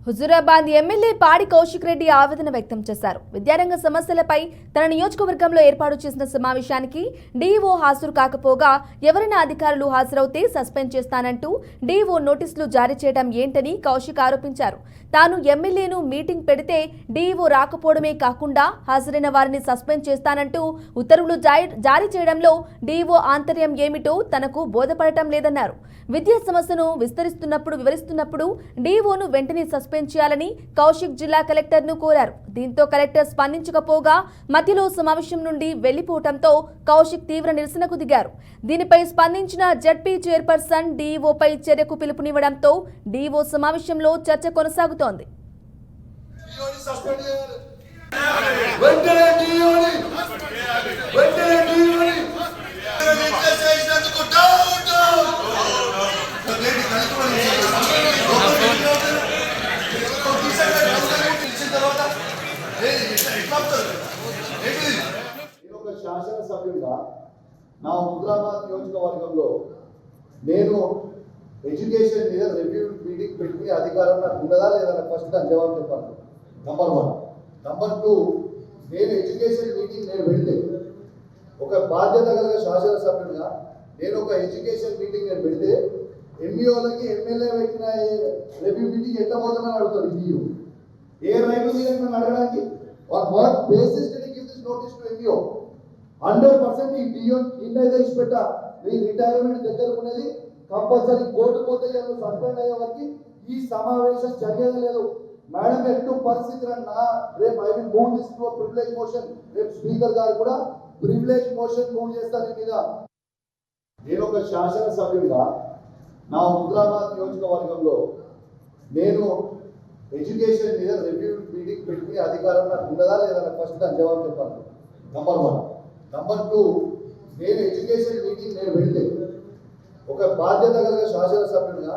Huzurabad MLA పాడి కౌశిక్ రెడ్డి ఆవేదన వ్యక్తం చేశారు. విద్యారంగ సమస్యలపై తన నియోజకవర్గంలో ఏర్పాటు చేసిన సమావేశానికి డీఓ హాజరు కాకపోగా ఎవరైనా అధికారులు హాజరవుతే సస్పెండ్ చేస్తానంటూ డీఓ నోటీసులు జారీ చేయడం ఏంటని కౌశిక్ ఆరోపించారు. తాను ఎమ్మెల్యేను మీటింగ్ పెడితే డీఓ రాకపోవడమే కాకుండా హాజరైన వారిని సస్పెండ్ చేస్తానంటూ ఉత్తర్వులు జారీ చేయడంలో డీఓ ఆంతర్యం ఏమిటో తనకు బోధపడటం లేదన్నారు. విద్యా సమస్యను వివరిస్తున్నప్పుడు డీఓను వెంటనే సస్పెండ్ చేయాలని కౌశిక్ జిల్లా కలెక్టర్ను కోరారు. దీంతో కలెక్టర్ స్పందించకపోగా మధ్యలో సమావేశం నుండి వెళ్లిపోవడంతో కౌశిక్ తీవ్ర నిరసనకు దిగారు. దీనిపై స్పందించిన జడ్పీ చైర్పర్సన్ డీఓపై చర్యకు పిలుపునివ్వడంతో డీఓ సమావేశంలో చర్చ కొనసాగుతోంది. శాసనసభ్యుడిగా నా హుజూరాబాద్ నియోజకవర్గంలో నేను ఎడ్యుకేషన్ మీద రివ్యూ మీటింగ్ పెట్టుకునే అధికారం నాకు ఉన్నదా లేదా? ఫస్ట్ దాని జవాబు చెప్పాను. నంబర్ 1. నంబర్ 2, నేను ఎడ్యుకేషన్ మీటింగ్ పెడితే ఒక బాధ్యత గల శాసనసభ్యుడిగా నేను ఒక ఎడ్యుకేషన్ మీటింగ్ పెడితే ఎంఈఓలకి ఎమ్మెల్యే పెట్టిన రివ్యూ మీటింగ్ ఎట్లా పోతుందని అడుగుతారు. ఎంఈఓ ఏ రైతు మీద అడగడానికి what basis did give this notice to MEO? 100% ఈ డిఓ ఇన్నైతే ఇచ్చిపెట్ట మీ రిటైర్మెంట్ దగ్గరకు ఉన్నది. కంపల్సరీ కోర్టు పోతే సస్పెండ్ అయ్యే వరకు ఈ సమావేశం జరిగేది లేదు. మేడం ఎట్టు పరిస్థితి అన్నా రేపు I will move this to privilege motion. రేపు స్పీకర్ గారు కూడా ప్రివిలేజ్ మోషన్ మూవ్ చేస్తారు మీద. నేను ఒక శాసనసభ్యుడిగా నా హుజూరాబాద్ నియోజకవర్గంలో నేను ఎడ్యుకేషన్ మీద రివ్యూ మీటింగ్ పెట్టుకునే అధికారం నాకు ఉన్నదా లేదా? ఫస్ట్ దాని జవాబు చెప్పాను. నంబర్ 1. నంబర్ 2, నేను ఎడ్యుకేషన్ మీటింగ్ పెడితే ఒక బాధ్యత గల శాసనసభ్యుడిగా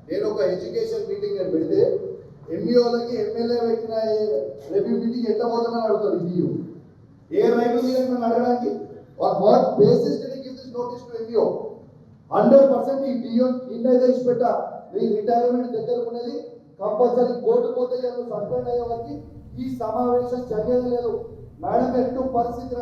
నేను ఒక ఎడ్యుకేషన్ మీటింగ్ పెడితే ఎంఈఓలకి ఎమ్మెల్యే పెట్టిన రివ్యూ మీటింగ్ ఎట్లా పోతుందని అడుగుతారు. ఎంఈఓ ఏ రైతు మీద అడగడానికి what basis did give this notice to MEO? 100% ఈ డిఓ ఇన్నైతే ఇచ్చిపెట్ట మీ రిటైర్మెంట్ దగ్గరకు ఉన్నది. కంపల్సరీ కోర్టు పోతే సస్పెండ్ అయ్యే వరకు ఈ సమావేశం జరిగేది లేదు. మేడం ఎట్టు పరిస్థితి